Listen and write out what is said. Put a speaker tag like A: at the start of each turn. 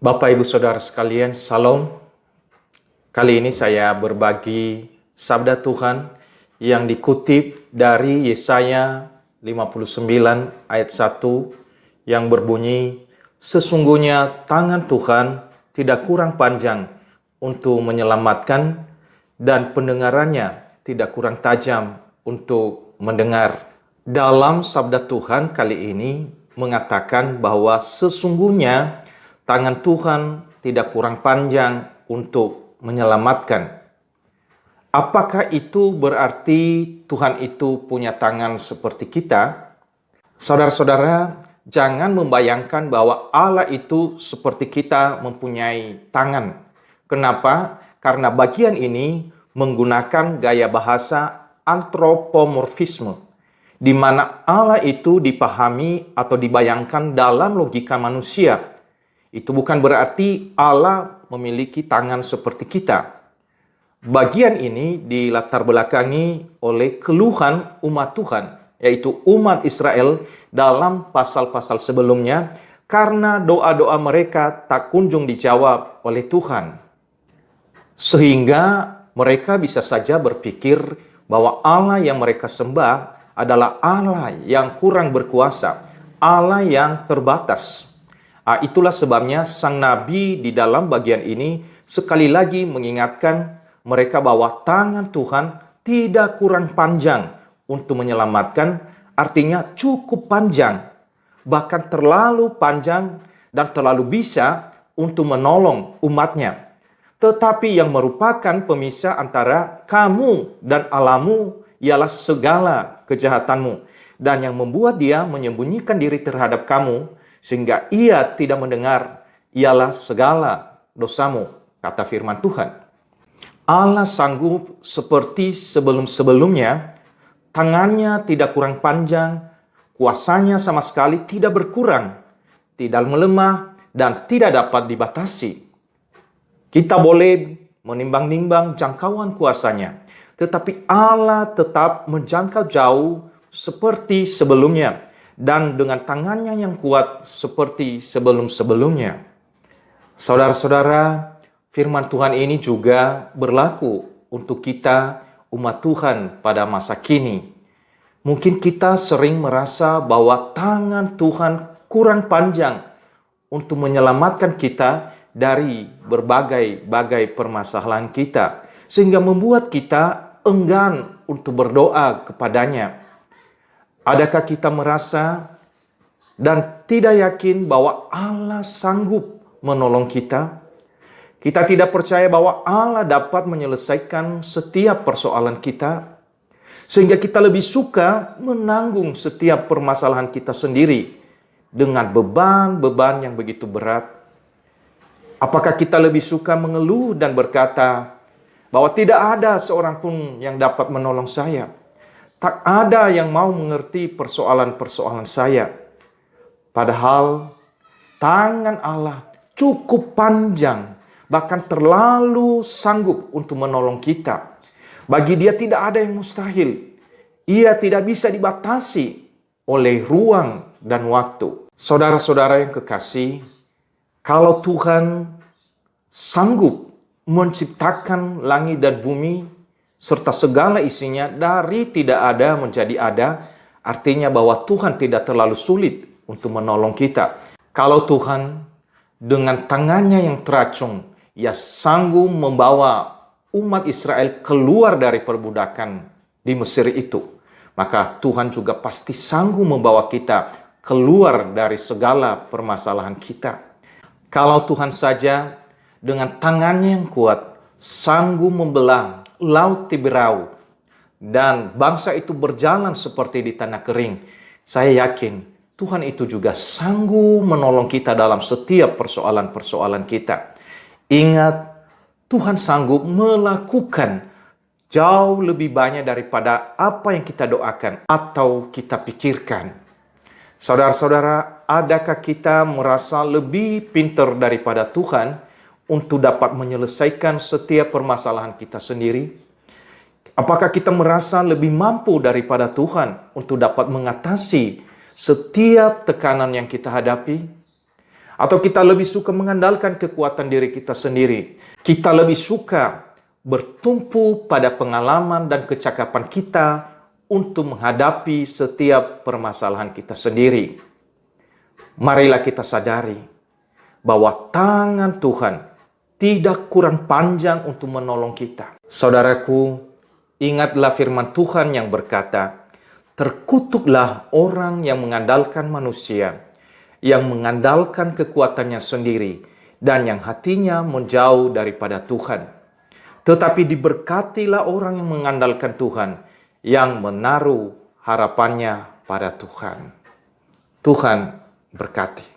A: Bapak, Ibu, Saudara sekalian, Salam. Kali ini saya berbagi sabda Tuhan yang dikutip dari Yesaya 59 ayat 1 yang berbunyi, "Sesungguhnya tangan Tuhan tidak kurang panjang untuk menyelamatkan dan pendengarannya tidak kurang tajam untuk mendengar." Dalam sabda Tuhan kali ini mengatakan bahwa sesungguhnya tangan Tuhan tidak kurang panjang untuk menyelamatkan. Apakah itu berarti Tuhan itu punya tangan seperti kita? Saudara-saudara, jangan membayangkan bahwa Allah itu seperti kita mempunyai tangan. Kenapa? Karena bagian ini menggunakan gaya bahasa antropomorfisme, di mana Allah itu dipahami atau dibayangkan dalam logika manusia. Itu bukan berarti Allah memiliki tangan seperti kita. Bagian ini dilatar belakangi oleh keluhan umat Tuhan, yaitu umat Israel dalam pasal-pasal sebelumnya, karena doa-doa mereka tak kunjung dijawab oleh Tuhan. Sehingga mereka bisa saja berpikir bahwa Allah yang mereka sembah adalah Allah yang kurang berkuasa, Allah yang terbatas. Itulah sebabnya sang nabi di dalam bagian ini sekali lagi mengingatkan mereka bahwa tangan Tuhan tidak kurang panjang untuk menyelamatkan, artinya cukup panjang, bahkan terlalu panjang dan terlalu bisa untuk menolong umatnya. Tetapi yang merupakan pemisah antara kamu dan Allahmu ialah segala kejahatanmu, dan yang membuat dia menyembunyikan diri terhadap kamu sehingga ia tidak mendengar ialah segala dosamu, kata firman Tuhan. Allah sanggup seperti sebelum-sebelumnya, tangannya tidak kurang panjang, kuasanya sama sekali tidak berkurang, tidak melemah, dan tidak dapat dibatasi. Kita boleh menimbang-nimbang jangkauan kuasanya, tetapi Allah tetap menjangkau jauh seperti sebelumnya, dan dengan tangannya yang kuat seperti sebelum-sebelumnya. Saudara-saudara, firman Tuhan ini juga berlaku untuk kita umat Tuhan pada masa kini. Mungkin kita sering merasa bahwa tangan Tuhan kurang panjang untuk menyelamatkan kita dari berbagai-bagai permasalahan kita, sehingga membuat kita enggan untuk berdoa kepadanya. Adakah kita merasa dan tidak yakin bahwa Allah sanggup menolong kita? Kita tidak percaya bahwa Allah dapat menyelesaikan setiap persoalan kita, sehingga kita lebih suka menanggung setiap permasalahan kita sendiri dengan beban-beban yang begitu berat. Apakah kita lebih suka mengeluh dan berkata bahwa tidak ada seorang pun yang dapat menolong saya? Tak ada yang mau mengerti persoalan-persoalan saya. Padahal tangan Allah cukup panjang, bahkan terlalu sanggup untuk menolong kita. Bagi Dia tidak ada yang mustahil. Ia tidak bisa dibatasi oleh ruang dan waktu. Saudara-saudara yang kekasih, kalau Tuhan sanggup menciptakan langit dan bumi serta segala isinya dari tidak ada menjadi ada, artinya bahwa Tuhan tidak terlalu sulit untuk menolong kita. Kalau Tuhan dengan tangannya yang teracung, Ia sanggup membawa umat Israel keluar dari perbudakan di Mesir itu, maka Tuhan juga pasti sanggup membawa kita keluar dari segala permasalahan kita. Kalau Tuhan saja dengan tangannya yang kuat sanggup membelah Laut Tiberau dan bangsa itu berjalan seperti di tanah kering, saya yakin Tuhan itu juga sanggup menolong kita dalam setiap persoalan-persoalan kita. Ingat, Tuhan sanggup melakukan jauh lebih banyak daripada apa yang kita doakan atau kita pikirkan. Saudara-saudara, adakah kita merasa lebih pintar daripada Tuhan untuk dapat menyelesaikan setiap permasalahan kita sendiri? Apakah kita merasa lebih mampu daripada Tuhan untuk dapat mengatasi setiap tekanan yang kita hadapi? Atau kita lebih suka mengandalkan kekuatan diri kita sendiri. Kita lebih suka bertumpu pada pengalaman dan kecakapan kita untuk menghadapi setiap permasalahan kita sendiri. Marilah kita sadari bahwa tangan Tuhan tidak kurang panjang untuk menolong kita. Saudaraku, ingatlah firman Tuhan yang berkata, terkutuklah orang yang mengandalkan manusia, yang mengandalkan kekuatannya sendiri, dan yang hatinya menjauh daripada Tuhan. Tetapi diberkatilah orang yang mengandalkan Tuhan, yang menaruh harapannya pada Tuhan. Tuhan berkati.